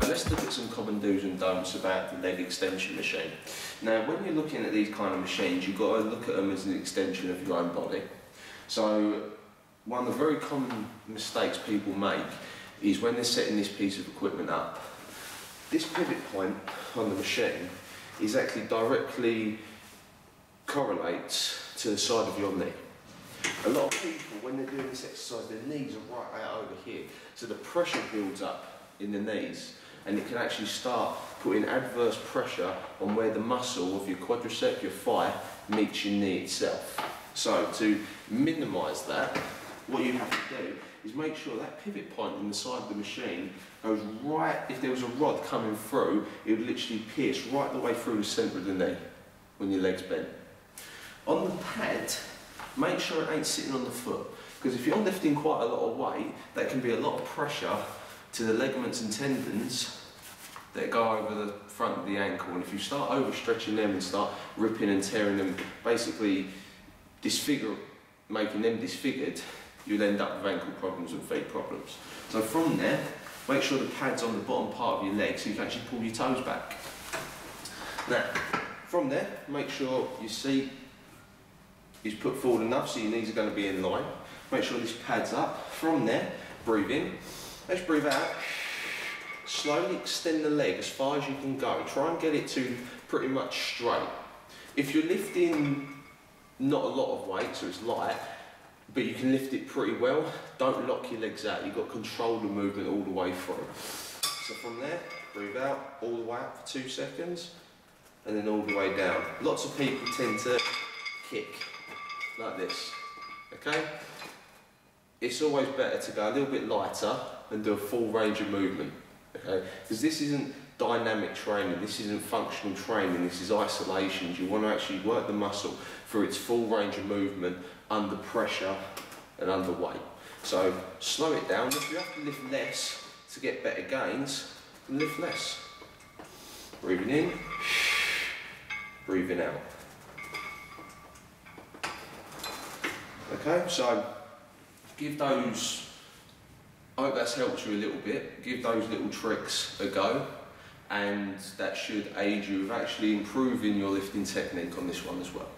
Let's look at some common do's and don'ts about the leg extension machine. Now, when you're looking at these kind of machines, you've got to look at them as an extension of your own body. So, one of the very common mistakes people make is when they're setting this piece of equipment up. This pivot point on the machine is actually directly correlates to the side of your knee. A lot of people, when they're doing this exercise, their knees are right out over here, so the pressure builds up in the knees, and it can actually start putting adverse pressure on where the muscle of your quadricep, your thigh, meets your knee itself. So to minimise that, what you have to do is make sure that pivot point in the side of the machine goes right, if there was a rod coming through, it would literally pierce right the way through the centre of the knee when your leg's bent. On the pad, make sure it ain't sitting on the foot, because if you're lifting quite a lot of weight, that can be a lot of pressure to the ligaments and tendons that go over the front of the ankle, and if you start overstretching them and start ripping and tearing them, basically making them disfigured, you'll end up with ankle problems and feet problems. So from there, make sure the pad's on the bottom part of your leg so you can actually pull your toes back. Now, from there, make sure your seat is put forward enough so your knees are going to be in line. Make sure this pad's up. From there, breathe in. Let's breathe out. Slowly extend the leg as far as you can go. Try and get it to pretty much straight. If you're lifting not a lot of weight, so it's light, but you can lift it pretty well, don't lock your legs out. You've got to control the movement all the way through. So from there, breathe out all the way up for 2 seconds, and then all the way down. Lots of people tend to kick like this, okay? It's always better to go a little bit lighter and do a full range of movement, okay? Because this isn't dynamic training, this isn't functional training, this is isolations. You want to actually work the muscle through its full range of movement under pressure and under weight. So slow it down. If you have to lift less to get better gains, then lift less. Breathing in, breathing out. Okay, so give those, I hope that's helped you a little bit, give those little tricks a go, and that should aid you with actually improving your lifting technique on this one as well.